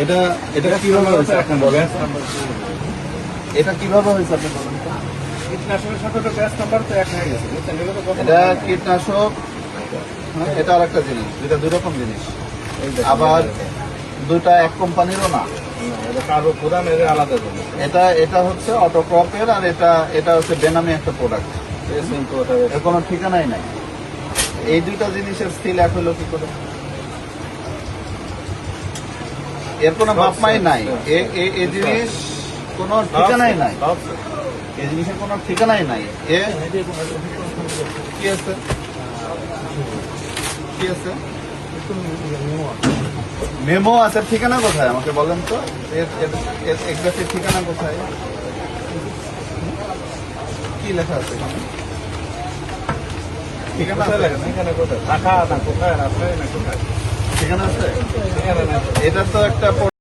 এটা এটা কিভাবে হয়েছে আপনি বলেন? এটা কিভাবে হয়েছে আপনি বলেন তো? কীটনাশকের সাথে তো ব্যাচ নাম্বার তো এক হয়ে গেছে, বুঝছেন? এগুলো তো এটা কীটনাশক, হ্যাঁ, এটা আর একটা জিনিস, দুইটা দুই রকম জিনিস। আবার দুইটা এক কোম্পানিরও না। কারো পুরান এর আলাদা জিনিস। এটা এটা হচ্ছে অটোক্রপের, আর এটা এটা হচ্ছে বেনামি একটা প্রোডাক্ট। এর কোনো ঠিকানাই নাই। এই দুইটা জিনিসের স্কিল এক হলো কি করে? এর কোনো বাপমাই নাই। এই জিনিস কোনো ঠিকানাই নাই। এই জিনিসের কোনো ঠিকানাই নাই। কি আছে? কি আছে? মেমো আছে, ঠিকানা কোথায় আমাকে বলেন তো? এক্সাক্ট ঠিকানা কোথায়? কি লেখা আছে এখানে? ঠিকানা আছে? এখানে কোথায় ঢাকা না কোথায়, রাজশাহী না কোথায়? ঠিকানা আছে? এখানে না। এটা তো একটা